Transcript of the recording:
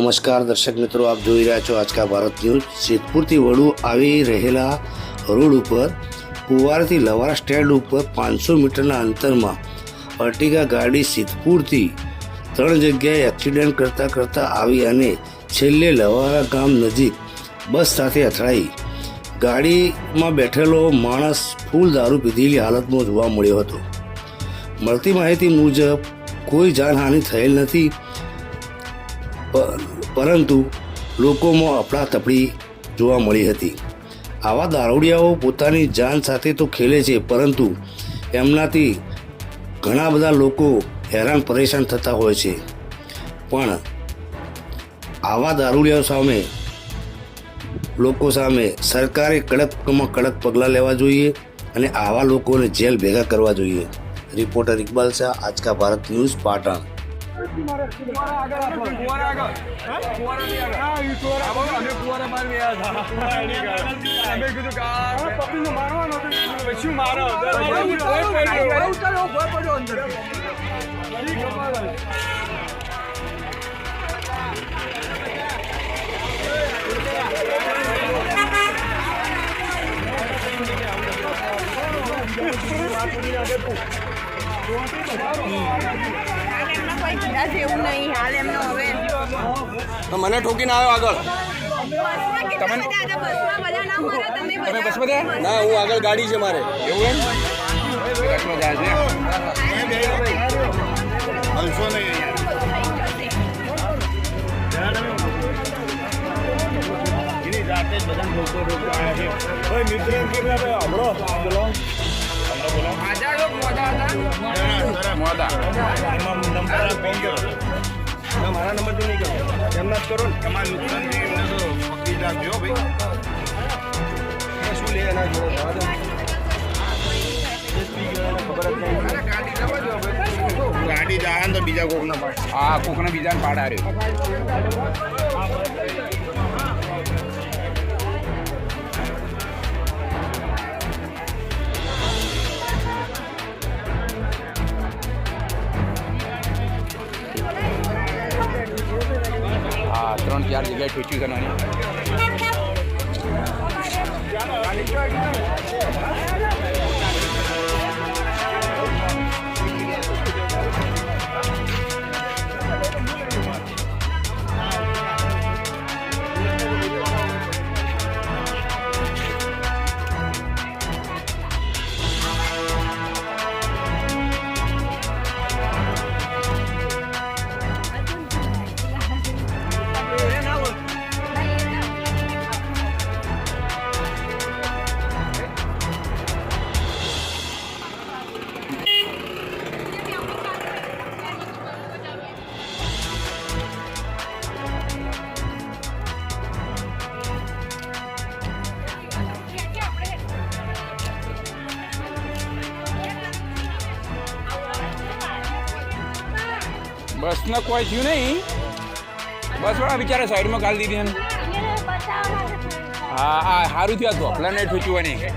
નમસ્કાર દર્શક મિત્રો, આપ જોઈ રહ્યા છો આજકા ભારત ન્યૂઝ। સિદ્ધપુરથી વડુ આવી રહેલા રોડ ઉપર કુવારથી લવારા સ્ટેન્ડ ઉપર 500 મીટરના અંતરમાં અર્ટિગા ગાડી સિદ્ધપુરથી 3 જગ્યાએ એક્સિડન્ટ કરતા આવી અને છેલ્લે લવારા ગામ નજીક બસ સાથે અથડાઈ। ગાડીમાં બેઠેલો માણસ ફૂલ દારૂ પીધેલી હાલતમાં જોવા મળ્યો હતો। મળતી માહિતી મુજબ કોઈ જાનહાનિ થયેલ નથી, પરંતુ લોકોમાં અફડાતફડી જોવા મળી હતી। આવા દારૂડિયાઓ પોતાની જાન સાથે તો ખેલે છે, પરંતુ એમનાથી ઘણા બધા લોકો હેરાન પરેશાન થતા હોય છે। પણ આવા દારૂડિયાઓ સામે લોકો સામે સરકારે કડકમાં કડક પગલાં લેવા જોઈએ અને આવા લોકોને જેલ ભેગા કરવા જોઈએ। Reporter Iqbal Shah, Aajka Bharat news, Patan. મને ઠોકીને આવ્યો આગળ। તમે બસમાં ગયા? ના, હું આગળ ગાડી છે મારે। એવું એમ બસમાં જાય છે? હલશો નહીં એની જાતે જ બધા લોકો આવ્યા છે। ભાઈ મિત્ર એમ કે હમણો બોલો મારા નંબર તો નહીં કરો, એમના જ કરો ને। તમારા નુકસાનથી એમને તો પકડી રાખજો ભાઈ। શું લે એના જોડે ગાડી જાય તો બીજા કોકના પાડે। હા, કોકના બીજાને પાડા રહ્યો। હા, 3-4 જગ્યાએ ઠોચ્યું કરવાની। બસને કોઈ થયું નહીં, બસ વાળા બિચારા સાઈડમાં ગાળી દીધી એને। હા હા, સારું થયું, આ ધોપલાને ઠોચ્યું હોય નહીં।